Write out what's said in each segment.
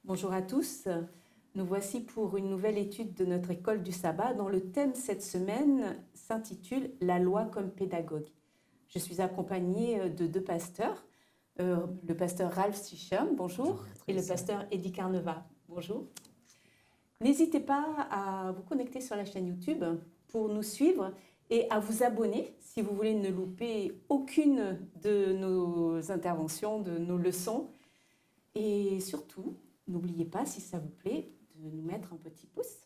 Bonjour à tous. Nous voici pour une nouvelle étude de notre école du sabbat dont le thème cette semaine s'intitule La loi comme pédagogue. Je suis accompagnée de deux pasteurs, le pasteur Ralph Sicham, bonjour, et le pasteur Eddie Carneva, bonjour. N'hésitez pas à vous connecter sur la chaîne YouTube pour nous suivre et à vous abonner si vous voulez ne louper aucune de nos interventions, de nos leçons. Et surtout, n'oubliez pas, si ça vous plaît, de nous mettre un petit pouce.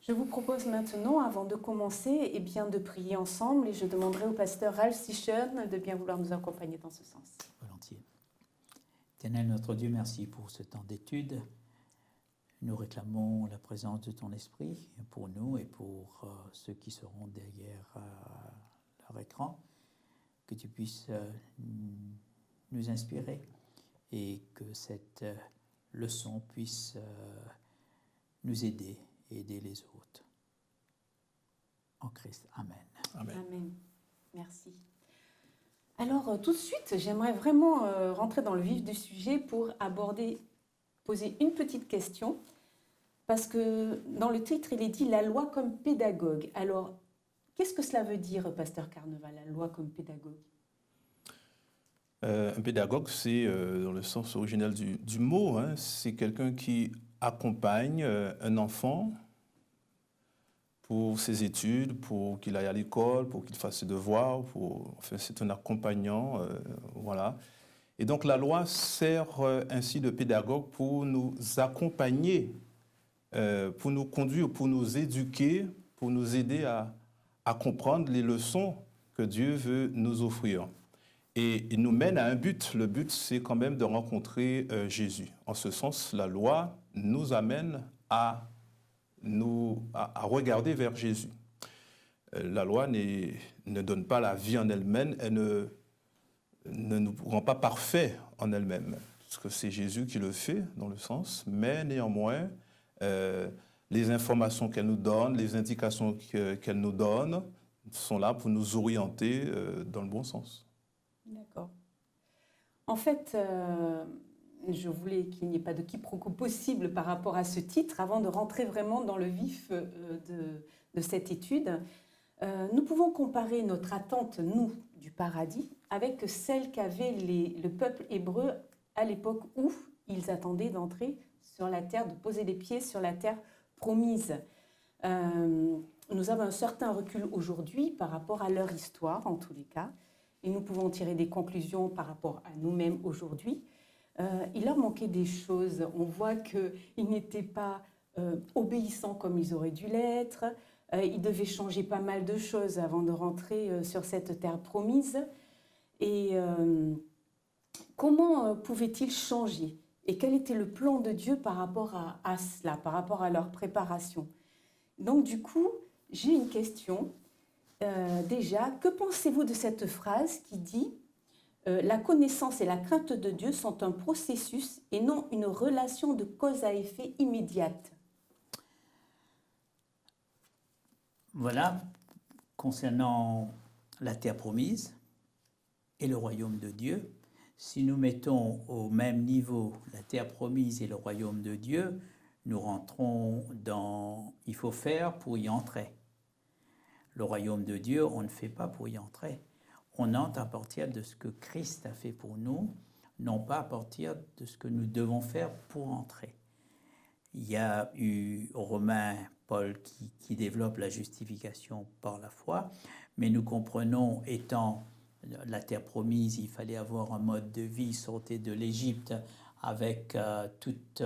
Je vous propose maintenant, avant de commencer, de prier ensemble et je demanderai au pasteur Ralph Sichern de bien vouloir nous accompagner dans ce sens. Volontiers. Éternel notre Dieu, merci pour ce temps d'étude. Nous réclamons la présence de ton esprit pour nous et pour ceux qui seront derrière leur écran. Que tu puisses nous inspirer et que cette leçon puisse nous aider et aider les autres. En Christ. Amen. Amen. Amen. Merci. Alors, tout de suite, j'aimerais vraiment rentrer dans le vif du sujet pour poser une petite question. Parce que dans le titre, il est dit « La loi comme pédagogue ». Alors, qu'est-ce que cela veut dire, pasteur Carneva, la loi comme pédagogue ? Un pédagogue, c'est, dans le sens original du mot, c'est quelqu'un qui accompagne un enfant pour ses études, pour qu'il aille à l'école, pour qu'il fasse ses devoirs, c'est un accompagnant, voilà. Et donc la loi sert ainsi de pédagogue pour nous accompagner, pour nous conduire, pour nous éduquer, pour nous aider à comprendre les leçons que Dieu veut nous offrir. Et il nous mène à un but. Le but, c'est quand même de rencontrer Jésus. En ce sens, la loi nous amène à regarder vers Jésus. La loi ne donne pas la vie en elle-même, elle ne nous rend pas parfaits en elle-même, parce que c'est Jésus qui le fait, dans le sens, mais néanmoins, les informations qu'elle nous donne, les indications qu'elle nous donne, sont là pour nous orienter dans le bon sens. D'accord. En fait, je voulais qu'il n'y ait pas de quiproquo possible par rapport à ce titre, avant de rentrer vraiment dans le vif de cette étude. Nous pouvons comparer notre attente, nous, du paradis, avec celle qu'avait le peuple hébreu à l'époque où ils attendaient d'entrer sur la terre, de poser les pieds sur la terre promise. Nous avons un certain recul aujourd'hui par rapport à leur histoire, en tous les cas, et nous pouvons tirer des conclusions par rapport à nous-mêmes aujourd'hui. Il leur manquait des choses. On voit qu'ils n'étaient pas obéissants comme ils auraient dû l'être. Ils devaient changer pas mal de choses avant de rentrer sur cette terre promise. Et comment pouvaient-ils changer ? Et quel était le plan de Dieu par rapport à cela, par rapport à leur préparation ? Donc du coup, j'ai une question. Déjà, que pensez-vous de cette phrase qui dit « La connaissance et la crainte de Dieu sont un processus et non une relation de cause à effet immédiate ». Voilà, concernant la terre promise et le royaume de Dieu, si nous mettons au même niveau la terre promise et le royaume de Dieu, nous rentrons dans « il faut faire pour y entrer ». Le royaume de Dieu, on ne fait pas pour y entrer. On entre à partir de ce que Christ a fait pour nous, non pas à partir de ce que nous devons faire pour entrer. Il y a eu Romain Paul qui développe la justification par la foi, mais nous comprenons, étant la terre promise, il fallait avoir un mode de vie sorti de l'Égypte avec toutes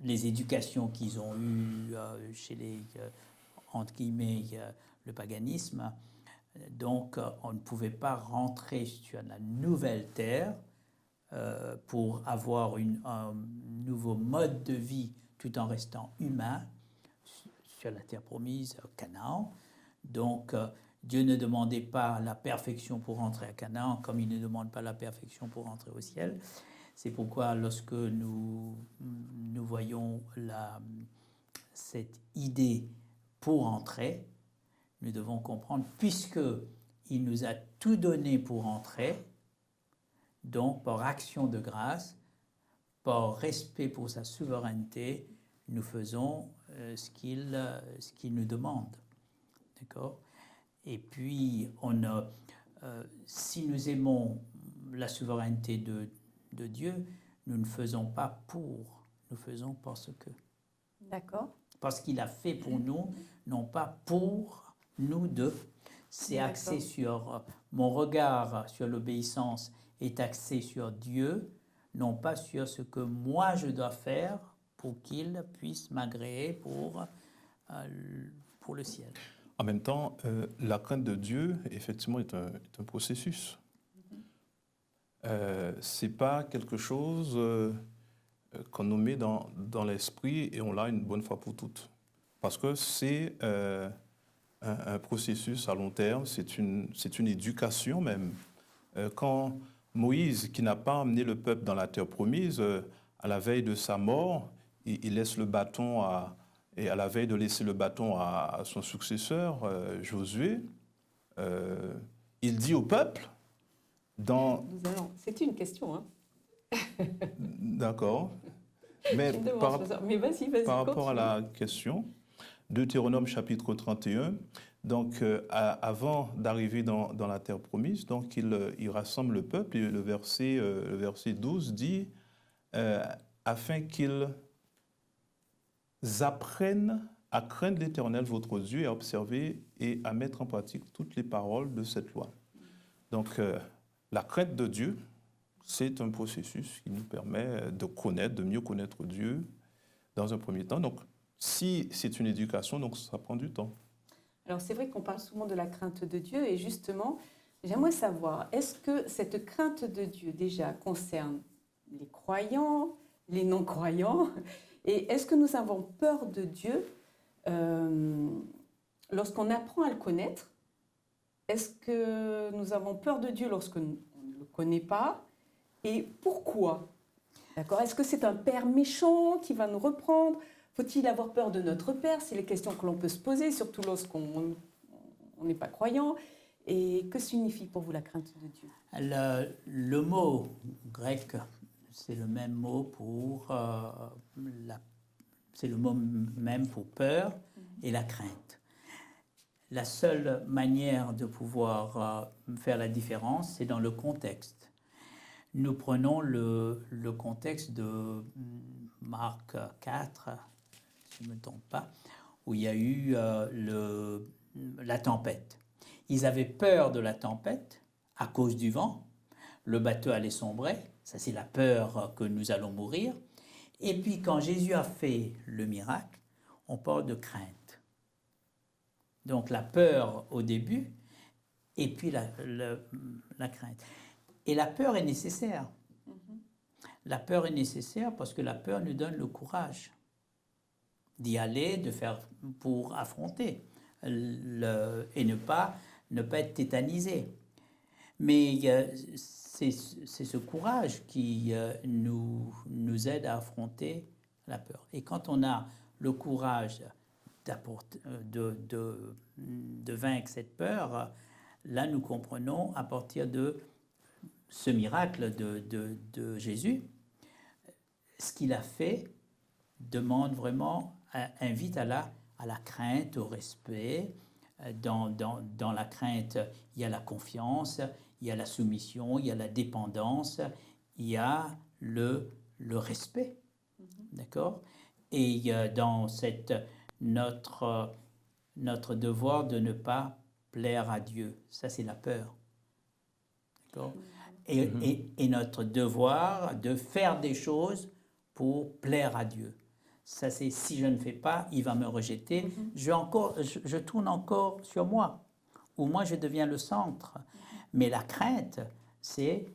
les éducations qu'ils ont eues chez les, entre guillemets, le paganisme. Donc, on ne pouvait pas rentrer sur la nouvelle terre pour avoir un nouveau mode de vie tout en restant humain sur la terre promise, Canaan. Donc, Dieu ne demandait pas la perfection pour rentrer à Canaan, comme il ne demande pas la perfection pour rentrer au ciel. C'est pourquoi lorsque nous voyons cette idée pour entrer, nous devons comprendre, puisqu'il nous a tout donné pour entrer, donc par action de grâce, par respect pour sa souveraineté, nous faisons ce qu'il nous demande. D'accord ? Et puis, si nous aimons la souveraineté de Dieu, nous ne faisons pas pour, nous faisons parce que. D'accord. Parce qu'il a fait pour nous, non pas pour nous deux. C'est axé sur, mon regard sur l'obéissance est axé sur Dieu, non pas sur ce que moi je dois faire pour qu'il puisse m'agréer pour le ciel. En même temps, la crainte de Dieu, effectivement, est un processus. Ce n'est pas quelque chose qu'on nous met dans l'esprit et on l'a une bonne fois pour toutes. Parce que c'est un processus à long terme, c'est une éducation même. Quand Moïse, qui n'a pas emmené le peuple dans la terre promise, à la veille de sa mort, il laisse le bâton et à la veille de laisser le bâton à son successeur, Josué, il dit au peuple, C'est une question, hein. D'accord. Mais par rapport à la question, Deutéronome chapitre 31, donc avant d'arriver dans la terre promise, donc il rassemble le peuple et le verset 12 dit afin qu'ils apprennent à craindre l'Éternel votre Dieu et à observer et à mettre en pratique toutes les paroles de cette loi. Donc la crainte de Dieu, c'est un processus qui nous permet de mieux connaître Dieu dans un premier temps. Donc si c'est une éducation, donc ça prend du temps. Alors c'est vrai qu'on parle souvent de la crainte de Dieu et justement, j'aimerais savoir, est-ce que cette crainte de Dieu déjà concerne les croyants, les non-croyants, et est-ce que nous avons peur de Dieu lorsqu'on apprend à le connaître? Est-ce que nous avons peur de Dieu lorsqu'on ne le connaît pas? Et pourquoi? D'accord? Est-ce que c'est un père méchant qui va nous reprendre? Faut-il avoir peur de notre Père? C'est les questions que l'on peut se poser, surtout lorsqu'on n'est pas croyant. Et que signifie pour vous la crainte de Dieu? Le mot grec, c'est le même mot c'est le mot même pour peur et la crainte. La seule manière de pouvoir faire la différence, c'est dans le contexte. Nous prenons le contexte de Marc 4, si je ne me trompe pas, où il y a eu la tempête. Ils avaient peur de la tempête à cause du vent. Le bateau allait sombrer. Ça, c'est la peur que nous allons mourir. Et puis, quand Jésus a fait le miracle, on parle de crainte. Donc, la peur au début, et puis la crainte. Et la peur est nécessaire. La peur est nécessaire parce que la peur nous donne le courage d'y aller, de faire pour affronter et ne pas être tétanisé. Mais c'est ce courage qui nous aide à affronter la peur. Et quand on a le courage de vaincre cette peur, là nous comprenons à partir de ce miracle de Jésus, ce qu'il a fait demande vraiment, invite à la crainte, au respect. Dans la crainte, il y a la confiance, il y a la soumission, il y a la dépendance, il y a le respect. D'accord? Et dans notre devoir de ne pas plaire à Dieu, ça c'est la peur. D'accord? Et notre devoir de faire des choses pour plaire à Dieu. Ça, c'est si je ne fais pas, il va me rejeter. Je tourne encore sur moi, ou moi je deviens le centre. Mais la crainte, c'est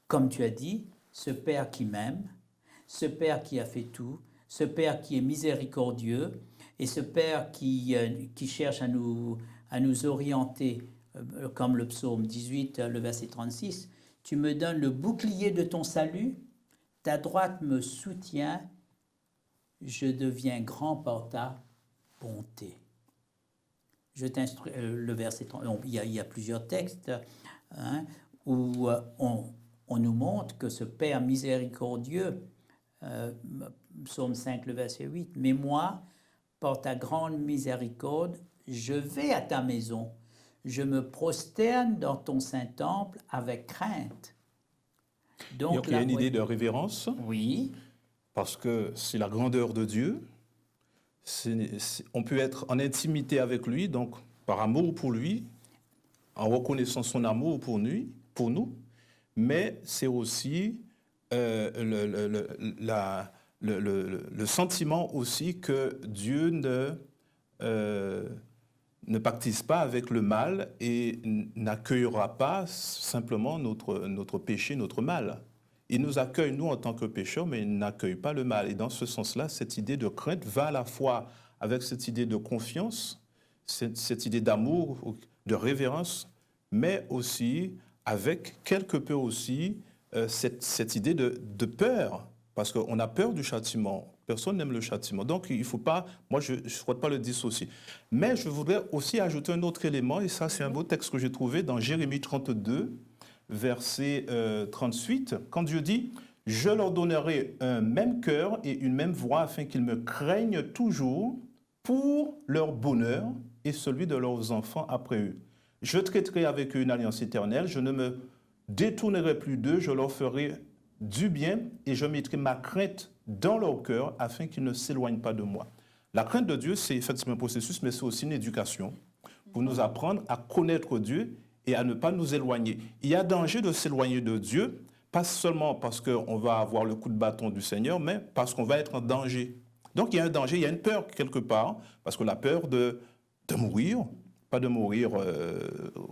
comme tu as dit, ce Père qui m'aime, ce Père qui a fait tout, ce Père qui est miséricordieux et ce Père qui cherche à nous orienter, comme le psaume 18, le verset 36, tu me donnes le bouclier de ton salut, ta droite me soutient, je deviens grand par ta bonté. Je t'instruis, le verset 30, il y a plusieurs textes où on nous montre que ce Père miséricordieux, psaume 5, le verset 8, mais moi, par ta grande miséricorde, je vais à ta maison, je me prosterne dans ton saint-temple avec crainte. Donc il y a une idée de révérence. Oui. Parce que c'est la grandeur de Dieu. On peut être en intimité avec lui, donc par amour pour lui, en reconnaissant son amour pour nous, mais c'est aussi le sentiment aussi que Dieu ne pactise pas avec le mal et n'accueillera pas simplement notre péché, notre mal. Il nous accueille, nous, en tant que pécheurs, mais il n'accueille pas le mal. Et dans ce sens-là, cette idée de crainte va à la fois avec cette idée de confiance, cette idée d'amour, de révérence, mais aussi avec quelque peu aussi cette idée de peur, parce qu'on a peur du châtiment. Personne n'aime le châtiment. Donc, il ne faut pas, moi, je ne souhaite pas le dissocier. Mais je voudrais aussi ajouter un autre élément, et ça, c'est un beau texte que j'ai trouvé dans Jérémie 32, verset 38, quand Dieu dit « Je leur donnerai un même cœur et une même voix afin qu'ils me craignent toujours pour leur bonheur et celui de leurs enfants après eux. Je traiterai avec eux une alliance éternelle, je ne me détournerai plus d'eux, je leur ferai du bien et je mettrai ma crainte dans leur cœur afin qu'ils ne s'éloignent pas de moi. » La crainte de Dieu, c'est effectivement un processus, mais c'est aussi une éducation pour nous apprendre à connaître Dieu et à ne pas nous éloigner. Il y a danger de s'éloigner de Dieu, pas seulement parce qu'on va avoir le coup de bâton du Seigneur, mais parce qu'on va être en danger. Donc il y a un danger, il y a une peur quelque part, parce qu'on a peur de mourir, pas de mourir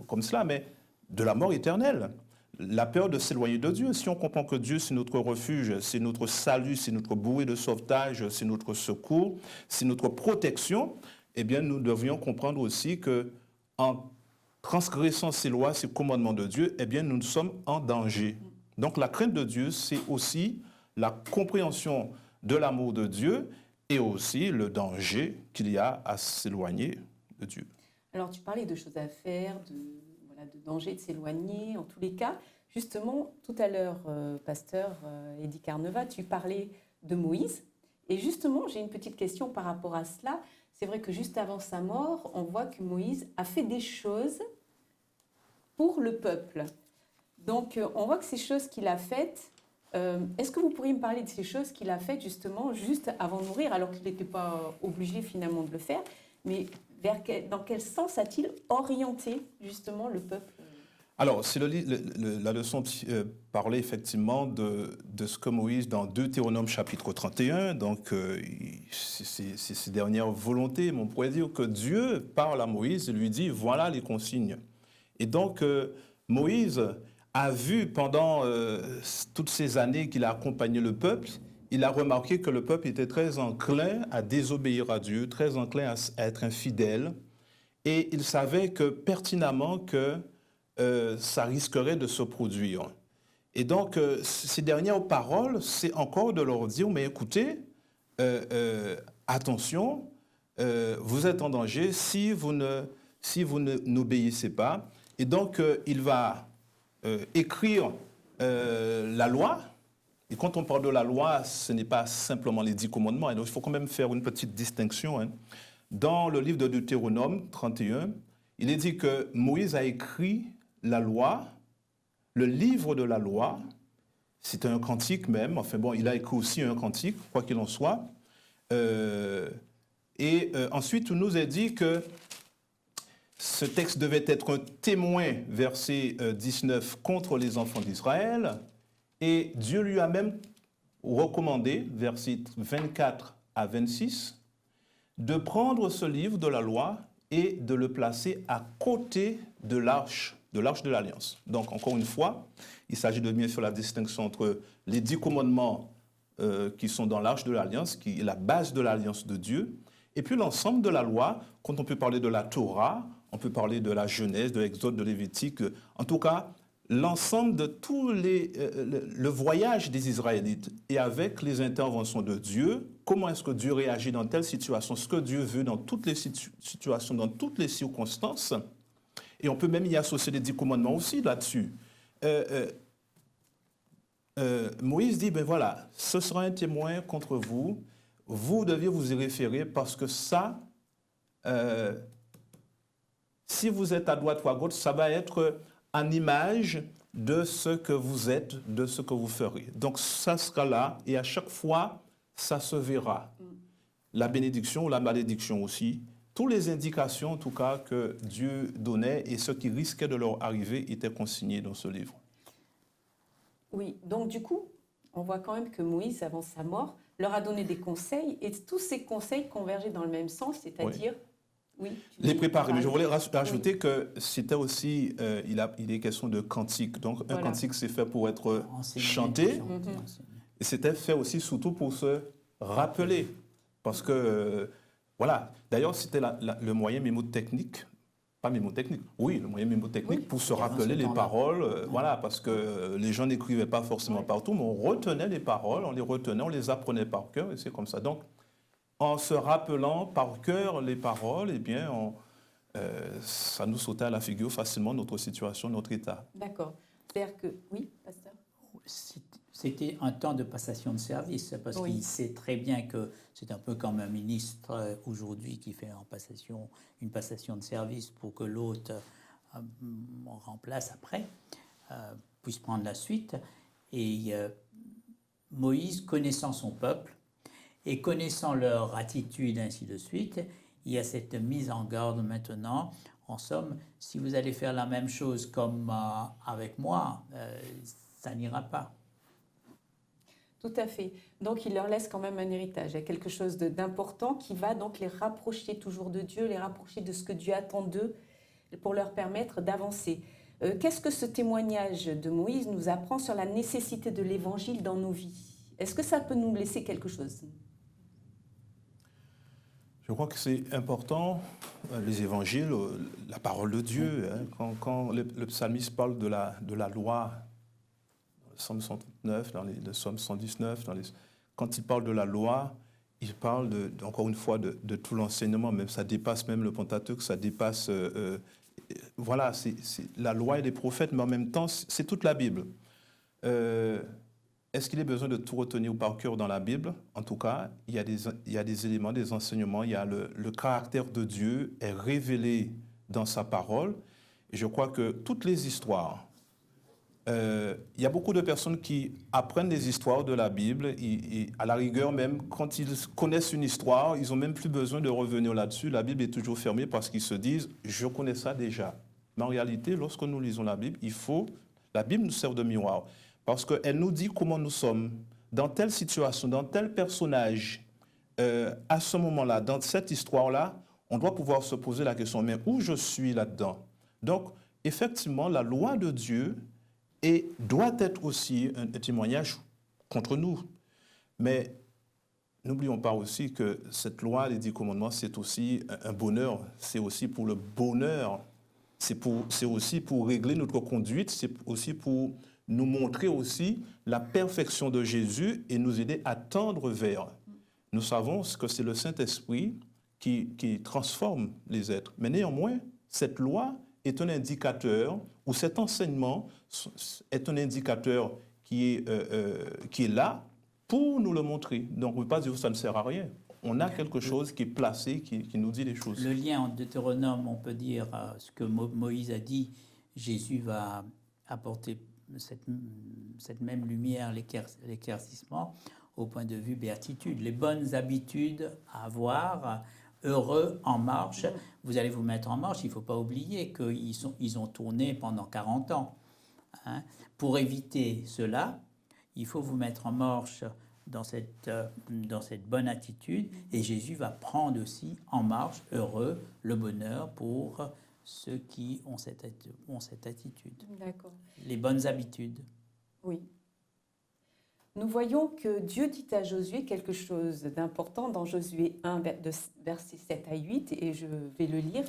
comme cela, mais de la mort éternelle. La peur de s'éloigner de Dieu. Si on comprend que Dieu, c'est notre refuge, c'est notre salut, c'est notre bouée de sauvetage, c'est notre secours, c'est notre protection, eh bien nous devrions comprendre aussi que en transgressant ces lois, ces commandements de Dieu, eh bien, nous sommes en danger. Donc, la crainte de Dieu, c'est aussi la compréhension de l'amour de Dieu et aussi le danger qu'il y a à s'éloigner de Dieu. Alors, tu parlais de choses à faire, de danger de s'éloigner, en tous les cas. Justement, tout à l'heure, pasteur Eddy Carneva, tu parlais de Moïse. Et justement, j'ai une petite question par rapport à cela. C'est vrai que juste avant sa mort, on voit que Moïse a fait des choses pour le peuple. Donc, on voit que ces choses qu'il a faites, est-ce que vous pourriez me parler de ces choses qu'il a faites justement juste avant de mourir, alors qu'il n'était pas obligé finalement de le faire, mais dans quel sens a-t-il orienté justement le peuple ? Alors, c'est la leçon parlait effectivement de ce que Moïse, dans Deutéronome chapitre 31, donc c'est ses dernières volontés, mais on pourrait dire que Dieu parle à Moïse et lui dit, voilà les consignes. Et donc, Moïse a vu pendant toutes ces années qu'il a accompagné le peuple, il a remarqué que le peuple était très enclin à désobéir à Dieu, très enclin à être infidèle, et il savait que pertinemment que ça risquerait de se produire. Et donc, ces dernières paroles, c'est encore de leur dire, mais écoutez, attention, vous êtes en danger si vous n'obéissez pas. Et donc, il va écrire la loi. Et quand on parle de la loi, ce n'est pas simplement les 10 commandements. Et donc, il faut quand même faire une petite distinction. Hein. Dans le livre de Deutéronome 31, il est dit que Moïse a écrit la loi, le livre de la loi, c'est un cantique même, enfin bon, il a écrit aussi un cantique, quoi qu'il en soit. Ensuite, on nous a dit que ce texte devait être un témoin, verset 19, contre les enfants d'Israël, et Dieu lui a même recommandé, versets 24 à 26, de prendre ce livre de la loi et de le placer à côté de l'arche de l'Arche de l'Alliance. Donc, encore une fois, il s'agit de bien faire la distinction entre les 10 commandements qui sont dans l'Arche de l'Alliance, qui est la base de l'Alliance de Dieu, et puis l'ensemble de la loi. Quand on peut parler de la Torah, on peut parler de la Genèse, de l'Exode, de Lévitique, en tout cas, l'ensemble de tous le voyage des Israélites et avec les interventions de Dieu, comment est-ce que Dieu réagit dans telle situation, ce que Dieu veut dans toutes les situations, dans toutes les circonstances. Et on peut même y associer les 10 commandements aussi là-dessus. Moïse dit, ben voilà, ce sera un témoin contre vous, vous deviez vous y référer parce que ça, si vous êtes à droite ou à gauche, ça va être en image de ce que vous êtes, de ce que vous ferez. Donc ça sera là et à chaque fois, ça se verra. La bénédiction ou la malédiction aussi. Toutes les indications, en tout cas, que Dieu donnait et ce qui risquait de leur arriver étaient consignés dans ce livre. Oui, donc du coup, on voit quand même que Moïse, avant sa mort, leur a donné des conseils et tous ces conseils convergeaient dans le même sens, c'est-à-dire... Oui, les préparer. Mais je voulais rajouter que c'était aussi, il est question de cantique. Donc, un cantique, c'est fait pour être chanté. Et c'était fait aussi surtout pour se rappeler. Parce que, voilà. D'ailleurs, c'était le moyen mémotechnique. Pas mémotechnique. Oui, le moyen mémotechnique pour se rappeler les paroles. Voilà, parce que les gens n'écrivaient pas forcément partout, mais on retenait les paroles, on les retenait, on les apprenait par cœur. Et c'est comme ça. Donc, en se rappelant par cœur les paroles, eh bien, ça nous sautait à la figure facilement notre situation, notre état. D'accord. C'est-à-dire que... Oui, pasteur ? C'était un temps de passation de service, parce qu'il sait très bien que c'est un peu comme un ministre aujourd'hui qui fait une passation de service pour que l'autre remplace après, puisse prendre la suite. Et Moïse, connaissant son peuple, et connaissant leur attitude, ainsi de suite, il y a cette mise en garde maintenant. En somme, si vous allez faire la même chose comme avec moi, ça n'ira pas. Tout à fait. Donc, il leur laisse quand même un héritage. Il y a quelque chose d'important qui va donc les rapprocher toujours de Dieu, les rapprocher de ce que Dieu attend d'eux pour leur permettre d'avancer. Qu'est-ce que ce témoignage de Moïse nous apprend sur la nécessité de l'Évangile dans nos vies ? Est-ce que ça peut nous laisser quelque chose ? Je crois que c'est important, les évangiles, la parole de Dieu. Hein, quand le psalmiste parle de la loi, dans le psaume 139, dans le psaume 119, quand il parle de la loi, il parle encore une fois de tout l'enseignement, même ça dépasse même le Pentateuque, ça dépasse... voilà, c'est la loi et les prophètes, mais en même temps, c'est toute la Bible. Est-ce qu'il est besoin de tout retenir par cœur dans la Bible ? En tout cas, il y a des éléments, des enseignements, il y a le caractère de Dieu est révélé dans sa parole. Et je crois que toutes les histoires, il y a beaucoup de personnes qui apprennent des histoires de la Bible et à la rigueur même, quand ils connaissent une histoire, ils n'ont même plus besoin de revenir là-dessus. La Bible est toujours fermée parce qu'ils se disent « je connais ça déjà ». Mais en réalité, lorsque nous lisons la Bible, la Bible nous sert de miroir. Parce qu'elle nous dit comment nous sommes, dans telle situation, dans tel personnage, à ce moment-là, dans cette histoire-là, on doit pouvoir se poser la question, mais où je suis là-dedans ? Donc, effectivement, la loi de Dieu doit être aussi un témoignage contre nous. Mais n'oublions pas aussi que cette loi, les 10 commandements, c'est aussi un bonheur, c'est aussi pour le bonheur, c'est aussi pour régler notre conduite, c'est aussi pour nous montrer aussi la perfection de Jésus et nous aider à tendre vers. Nous savons que c'est le Saint-Esprit qui transforme les êtres. Mais néanmoins, cette loi est un indicateur, ou cet enseignement est un indicateur qui est là pour nous le montrer. Donc, on ne peut pas dire que ça ne sert à rien. On a quelque chose qui est placé, qui nous dit les choses. Le lien entre Deutéronome, on peut dire ce que Moïse a dit, Jésus va apporter cette même lumière, l'éclaircissement, au point de vue béatitude. Les bonnes habitudes à avoir, heureux, en marche. Vous allez vous mettre en marche, il ne faut pas oublier qu'ils ont tourné pendant 40 ans. Hein. Pour éviter cela, il faut vous mettre en marche dans cette bonne attitude, et Jésus va prendre aussi en marche, heureux, le bonheur pour ceux qui ont cette attitude, D'accord. les bonnes habitudes. Oui. Nous voyons que Dieu dit à Josué quelque chose d'important dans Josué 1, versets 7 à 8, et je vais le lire.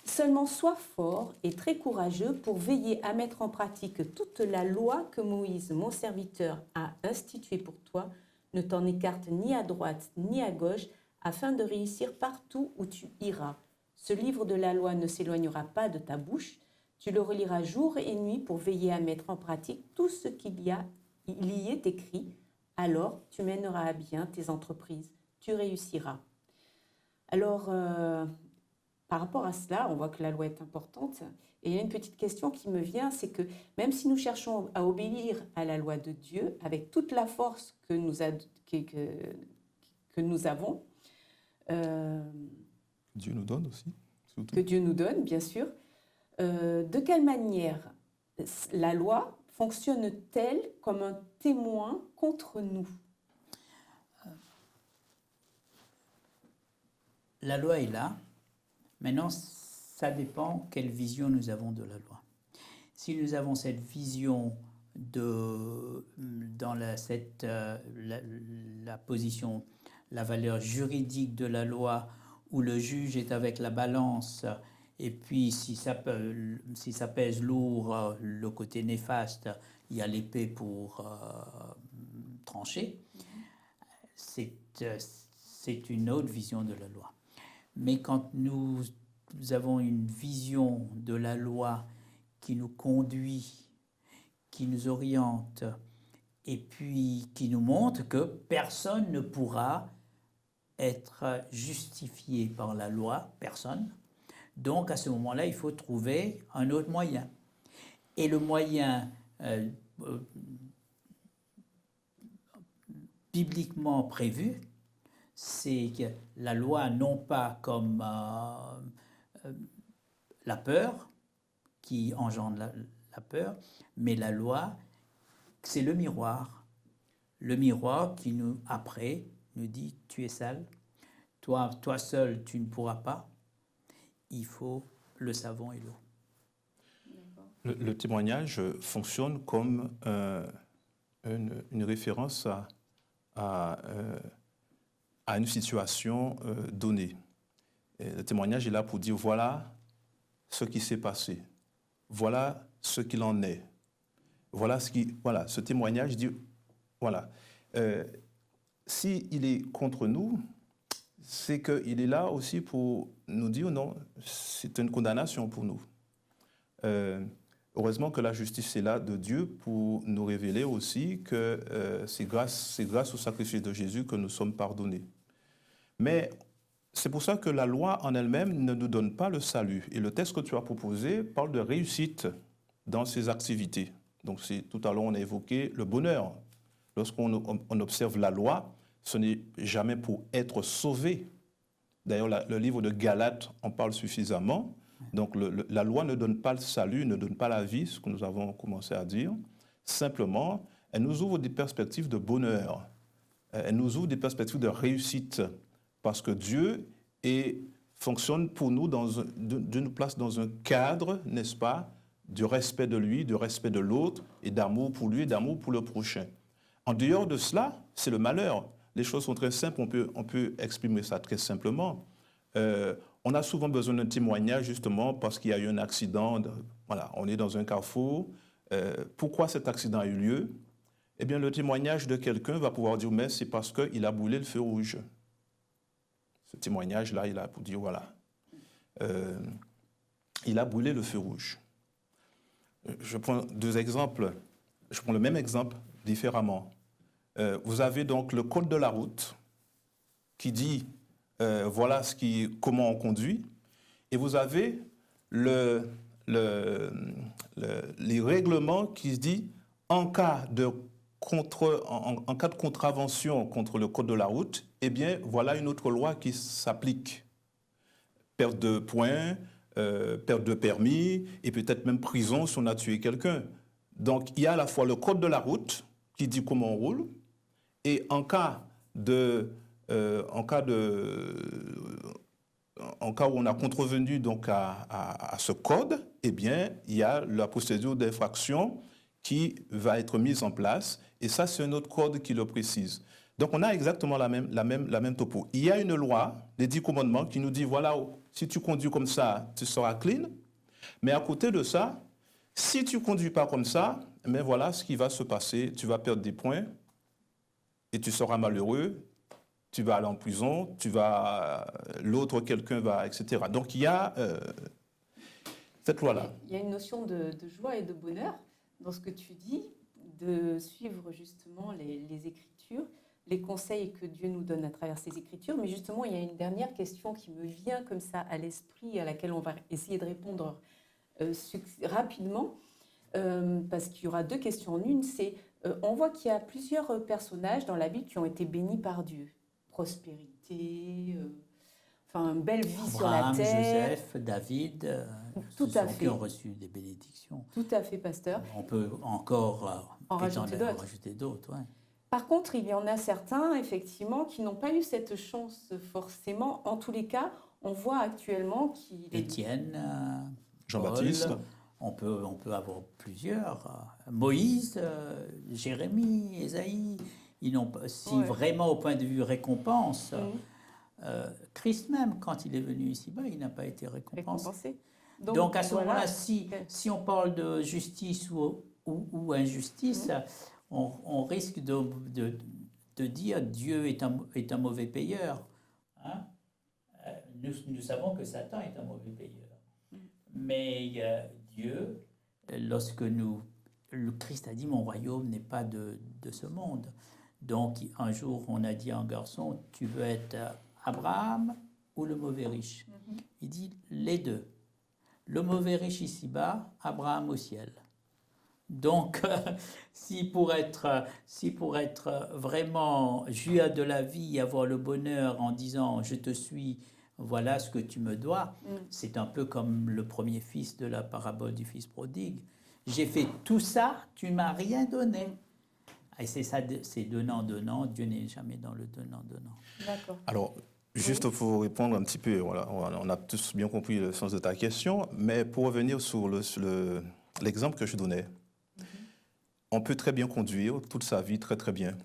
Seulement sois fort et très courageux pour veiller à mettre en pratique toute la loi que Moïse, mon serviteur, a instituée pour toi. Ne t'en écarte ni à droite ni à gauche, afin de réussir partout où tu iras. Ce livre de la loi ne s'éloignera pas de ta bouche. Tu le reliras jour et nuit pour veiller à mettre en pratique tout ce qu'il y est écrit. Alors tu mèneras à bien tes entreprises, tu réussiras. Alors, par rapport à cela, on voit que la loi est importante. Et il y a une petite question qui me vient, c'est que même si nous cherchons à obéir à la loi de Dieu avec toute la force que nous avons, Dieu nous donne aussi, surtout. que Dieu nous donne, bien sûr, de quelle manière la loi fonctionne-t-elle comme un témoin contre nous? La loi est là. Maintenant, ça dépend quelle vision nous avons de la loi. Si nous avons cette vision dans la position, la valeur juridique de la loi, où le juge est avec la balance, et puis si ça pèse lourd, le côté néfaste, il y a l'épée pour trancher, c'est une autre vision de la loi. Mais quand nous avons une vision de la loi qui nous conduit, qui nous oriente, et puis qui nous montre que personne ne pourra être justifié par la loi, personne. Donc à ce moment-là, il faut trouver un autre moyen. Et le moyen bibliquement prévu, c'est que la loi, non pas comme la peur, qui engendre la peur, mais la loi, c'est le miroir. Le miroir qui après, nous dit, tu es sale, toi seul, tu ne pourras pas, il faut le savon et l'eau. Le témoignage fonctionne comme une référence à une situation donnée. Et le témoignage est là pour dire, voilà ce qui s'est passé, voilà ce qu'il en est. Voilà, ce témoignage dit, voilà. S'il est contre nous, c'est qu'il est là aussi pour nous dire non, c'est une condamnation pour nous. Heureusement que la justice est là de Dieu pour nous révéler aussi que c'est grâce au sacrifice de Jésus que nous sommes pardonnés. Mais c'est pour ça que la loi en elle-même ne nous donne pas le salut. Et le texte que tu as proposé parle de réussite dans ses activités. Donc tout à l'heure, on a évoqué le bonheur. Lorsqu'on observe la loi, ce n'est jamais pour être sauvé. D'ailleurs, le livre de Galates en parle suffisamment. Donc la loi ne donne pas le salut, ne donne pas la vie, ce que nous avons commencé à dire. Simplement, elle nous ouvre des perspectives de bonheur. Elle nous ouvre des perspectives de réussite. Parce que Dieu fonctionne pour nous, Dieu nous place dans un cadre, n'est-ce pas, du respect de lui, du respect de l'autre, et d'amour pour lui, et d'amour pour le prochain. En dehors de cela, c'est le malheur. Les choses sont très simples, on peut exprimer ça très simplement. On a souvent besoin d'un témoignage, justement, parce qu'il y a eu un accident. Voilà, on est dans un carrefour. Pourquoi cet accident a eu lieu? Eh bien, le témoignage de quelqu'un va pouvoir dire, mais c'est parce qu'il a brûlé le feu rouge. Ce témoignage-là, il a pour dire, voilà, il a brûlé le feu rouge. Je prends deux exemples. Je prends le même exemple différemment. Vous avez donc le code de la route qui dit, voilà comment on conduit, et vous avez les règlements qui se disent, en cas de contravention contre le code de la route, eh bien, voilà une autre loi qui s'applique. Perte de points, perte de permis, et peut-être même prison si on a tué quelqu'un. Donc, il y a à la fois le code de la route qui dit comment on roule, et en cas en cas où on a contrevenu donc à ce code, eh bien, il y a la procédure d'infraction qui va être mise en place. Et ça, c'est un autre code qui le précise. Donc, on a exactement la même topo. Il y a une loi, les 10 commandements, qui nous dit, voilà, si tu conduis comme ça, tu seras clean. Mais à côté de ça, si tu ne conduis pas comme ça, mais voilà ce qui va se passer. Tu vas perdre des points et tu seras malheureux. Tu vas aller en prison, l'autre, quelqu'un va, etc. Donc, il y a cette loi-là. Il y a une notion de joie et de bonheur dans ce que tu dis, de suivre justement les Écritures, les conseils que Dieu nous donne à travers ces Écritures. Mais justement, il y a une dernière question qui me vient comme ça à l'esprit, à laquelle on va essayer de répondre rapidement, parce qu'il y aura 2 questions en une. C'est, on voit qu'il y a plusieurs personnages dans la Bible qui ont été bénis par Dieu. Prospérité, une belle vie sur la Abraham, terre. Joseph, David, Tout à fait. qui ont reçu des bénédictions. Tout à fait, pasteur. On peut encore en rajouter d'autres. Ouais. Par contre, il y en a certains, effectivement, qui n'ont pas eu cette chance forcément. En tous les cas, on voit actuellement qu'il est... Étienne, Jean-Baptiste. Paul, on peut avoir plusieurs. Moïse, Jérémie, Ésaïe. Vraiment au point de vue récompense, Christ même, quand il est venu ici-bas, il n'a pas été récompensé. Donc à ce moment-là, si on parle de justice ou injustice, on risque de dire Dieu est un mauvais payeur. Hein? Nous savons que Satan est un mauvais payeur. Mais Dieu, lorsque le Christ a dit mon royaume n'est pas de ce monde. Donc un jour on a dit à un garçon, tu veux être Abraham ou le mauvais riche? Il dit les deux. Le mauvais riche ici-bas, Abraham au ciel. Donc, si pour être vraiment jouir de la vie, avoir le bonheur en disant je te suis, voilà ce que tu me dois, c'est un peu comme le premier fils de la parabole du fils prodigue. J'ai fait tout ça, tu ne m'as rien donné. Et c'est ça, c'est donnant. Dieu n'est jamais dans le donnant. D'accord. Alors, juste pour répondre un petit peu, voilà, on a tous bien compris le sens de ta question, mais pour revenir sur l'exemple que je donnais, on peut très bien conduire toute sa vie très très bien.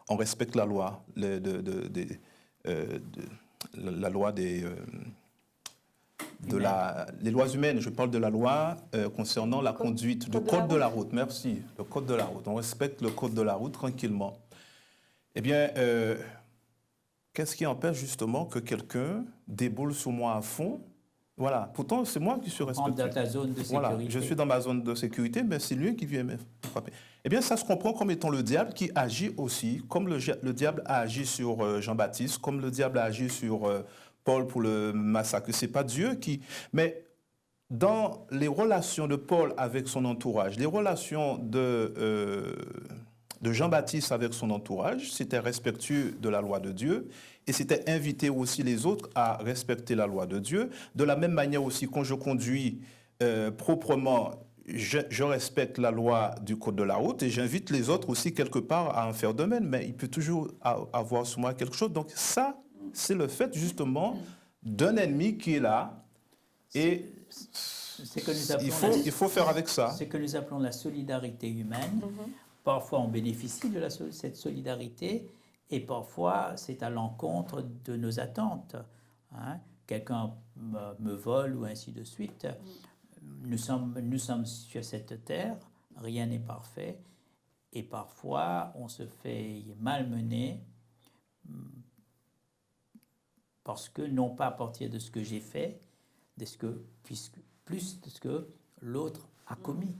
On respecte la loi, la loi les lois humaines. Je parle de la loi concernant la conduite, le code de la route. Merci, le code de la route. On respecte le code de la route tranquillement. Eh bien, qu'est-ce qui empêche justement que quelqu'un déboule sur moi à fond? Voilà. Pourtant, c'est moi qui suis respectueux. Dans ta zone de sécurité. Voilà. Je suis dans ma zone de sécurité, mais c'est lui qui vient me frapper. Eh bien, ça se comprend comme étant le diable qui agit aussi, comme le diable a agi sur Jean-Baptiste, comme le diable a agi sur Paul pour le massacre. C'est pas Dieu qui... Mais dans les relations de Paul avec son entourage, les relations de Jean-Baptiste avec son entourage, c'était respectueux de la loi de Dieu et c'était inviter aussi les autres à respecter la loi de Dieu. De la même manière aussi, quand je conduis proprement, je respecte la loi du code de la route et j'invite les autres aussi quelque part à en faire de même, mais il peut toujours avoir sur moi quelque chose. Donc ça, c'est le fait justement d'un ennemi qui est là et il faut faire avec ça. C'est ce que nous appelons la solidarité humaine. Parfois, on bénéficie de cette solidarité et parfois, c'est à l'encontre de nos attentes. Hein? Quelqu'un me vole ou ainsi de suite. Nous sommes sur cette terre, rien n'est parfait et parfois, on se fait malmener parce que, non pas à partir de ce que j'ai fait, plus de ce que l'autre a commis.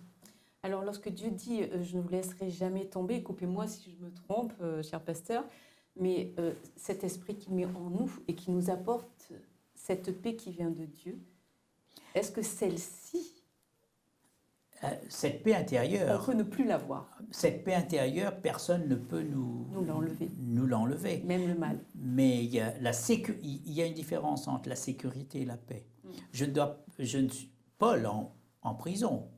Alors, lorsque Dieu dit « je ne vous laisserai jamais tomber », coupez-moi si je me trompe, cher pasteur, mais cet esprit qu'il met en nous et qui nous apporte cette paix qui vient de Dieu, est-ce que celle-ci, cette paix intérieure, on peut ne plus l'avoir? Cette paix intérieure, personne ne peut nous l'enlever. Même le mal. Mais il y a une différence entre la sécurité et la paix. Paul en prison,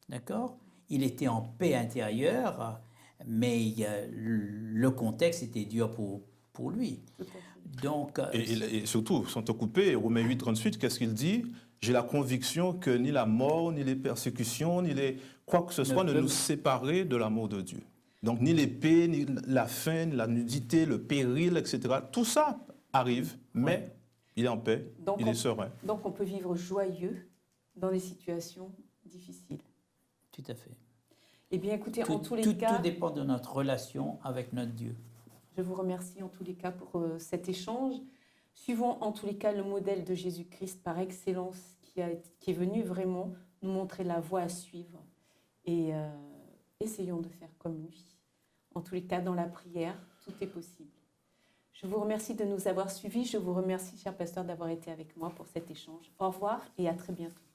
d'accord? Il était en paix intérieure, mais le contexte était dur pour lui. Tout à fait. Donc, Et surtout, sans te couper, Romains 8, 38, qu'est-ce qu'il dit? J'ai la conviction que ni la mort, ni les persécutions, ni les quoi que ce soit ne nous séparer de l'amour de Dieu. Donc ni l'épée, ni la faim, ni la nudité, le péril, etc. Tout ça arrive, mais il est en paix, il est serein. Donc on peut vivre joyeux dans des situations difficiles. tout à fait. Eh bien écoutez, en tous les cas... Tout dépend de notre relation avec notre Dieu. Je vous remercie en tous les cas pour cet échange. Suivons en tous les cas le modèle de Jésus-Christ par excellence qui est venu vraiment nous montrer la voie à suivre. Et essayons de faire comme lui. En tous les cas, dans la prière, tout est possible. Je vous remercie de nous avoir suivis. Je vous remercie, cher pasteur, d'avoir été avec moi pour cet échange. Au revoir et à très bientôt.